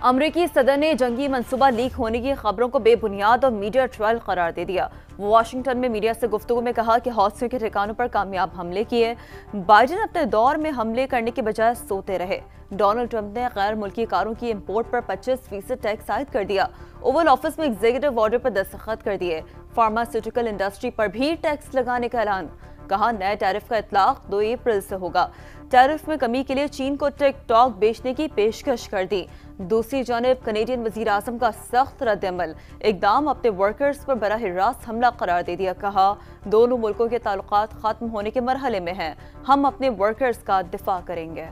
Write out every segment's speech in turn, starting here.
अमरीकी सदर ने जंगी मंसूबा लीक होने की खबरों को बेबुनियाद और मीडिया ट्रायल करार दे दिया। वो वाशिंगटन में मीडिया से गुफ्तगू में कहा कि हौसियों के ठिकानों पर कामयाब हमले किए। बाइडेन अपने दौर में हमले करने के बजाय सोते रहे। डोनाल्ड ट्रंप ने गैर मुल्की कारों की इंपोर्ट पर 25% टैक्स आयद कर दिया। ओवल ऑफिस में एग्जीक्यूटिव ऑर्डर पर दस्तखत कर दिए। फार्मास्यूटिकल इंडस्ट्री पर भी टैक्स लगाने का ऐलान। कहा नए टैरिफ का इतलाक 2 अप्रैल से होगा। टैरिफ में कमी के लिए चीन को टिकटॉक बेचने की पेशकश कर दी। दूसरी जानिब कनेडियन वजीर आजम का सख्त रद्द-ए-अमल। इकदाम अपने वर्कर्स पर बराह रास्त हमला करार दे दिया। कहा दोनों मुल्कों के ताल्लुकात खत्म होने के मरहले में हैं। हम अपने वर्कर्स का दिफा करेंगे।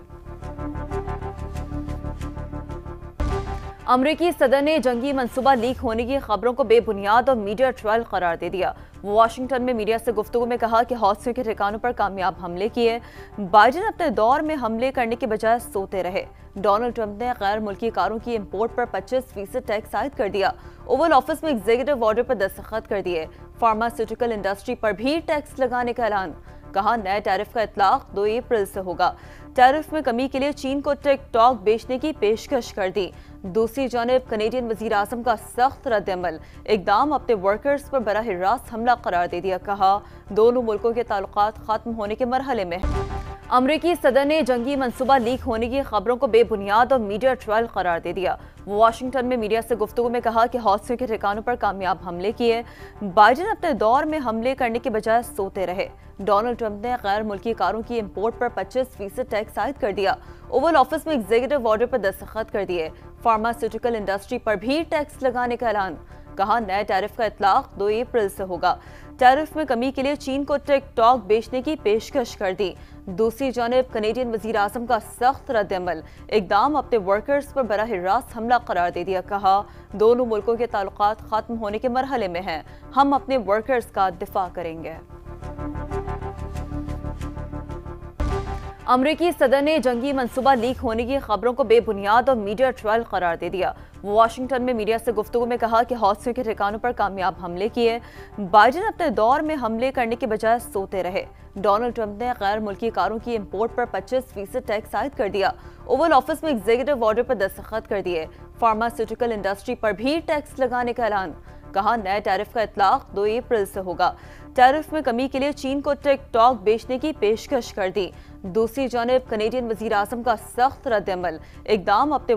अमरीकी सदर ने जंगी मंसूबा लीक होने की खबरों को बेबुनियाद और मीडिया ट्रायल करार दे दिया। वो वाशिंगटन में मीडिया से गुफ्तगू में कहा कि हौसियों के ठिकानों पर कामयाब हमले किए। बाइडेन अपने दौर में हमले करने के बजाय सोते रहे। डोनाल्ड ट्रंप ने गैर मुल्की कारों की इंपोर्ट पर 25% टैक्स आयद कर दिया। ओवल ऑफिस में एग्जीक्यूटिव ऑर्डर पर दस्तखत कर दिए। फार्मास्यूटिकल इंडस्ट्री पर भी टैक्स लगाने का ऐलान। कहा नए टैरिफ का इतलाक 2 अप्रैल से होगा। टैरिफ में कमी के लिए चीन को टिकटॉक बेचने की पेशकश कर दी। दूसरी जानिब कनेडियन वजीर आजम का सख्त रद्द-ए-अमल। इकदाम अपने वर्कर्स पर बराह रास्त हमला करार दे दिया। कहा दोनों मुल्कों के ताल्लुकात खत्म होने के मरहले में हैं। अमरीकी सदर ने जंगी मंसूबा लीक होने की खबरों को बेबुनियाद और मीडिया ट्रायल करार दे दिया। वो वाशिंगटन में मीडिया से गुफ्तगू में कहा कि हौसियों के ठिकानों पर कामयाब हमले किए। बाइडेन अपने दौर में हमले करने के बजाय सोते रहे। डोनाल्ड ट्रंप ने गैर मुल्की कारों की इंपोर्ट पर 25% टैक्स आयद कर दिया। ओवल ऑफिस में एग्जीक्यूटिव ऑर्डर पर दस्तखत कर दिए। फार्मास्यूटिकल इंडस्ट्री पर भी टैक्स लगाने का ऐलान। कहा नए टैरिफ का इतलाक 2 अप्रैल से होगा। टैरिफ में कमी के लिए चीन को टिकटॉक बेचने की पेशकश कर दी। दूसरी जानिब कनेडियन वजीर आजम का सख्त रद्द-ए-अमल। इकदाम अपने वर्कर्स पर बराह रास्त हमला करार दे दिया। कहा दोनों मुल्कों के ताल्लुकात खत्म होने के मरहले में हैं। हम अपने वर्कर्स का दिफा करेंगे। अमरीकी सदर ने जंगी मंसूबा लीक होने की खबरों को बेबुनियाद और मीडिया ट्रायल करार दे दिया। वो वाशिंगटन में मीडिया से गुफ्तगू में कहा कि हौसियों के ठिकानों पर कामयाब हमले किए। बाइडेन अपने दौर में हमले करने के बजाय सोते रहे। डोनाल्ड ट्रंप ने गैर मुल्की कारों की इंपोर्ट पर 25% टैक्स आयद कर दिया। ओवल ऑफिस में एग्जीक्यूटिव ऑर्डर पर दस्तखत कर दिए। फार्मास्यूटिकल इंडस्ट्री पर भी टैक्स लगाने का ऐलान। कहा नए टैरिफ का इतलाक 2 अप्रैल से होगा। टैरिफ में कमी के लिए चीन को टिकटॉक बेचने की पेशकश कर दी। दूसरी जानिब कनेडियन वजीर आजम का सख्त रद्द-ए-अमल। इकदाम अपने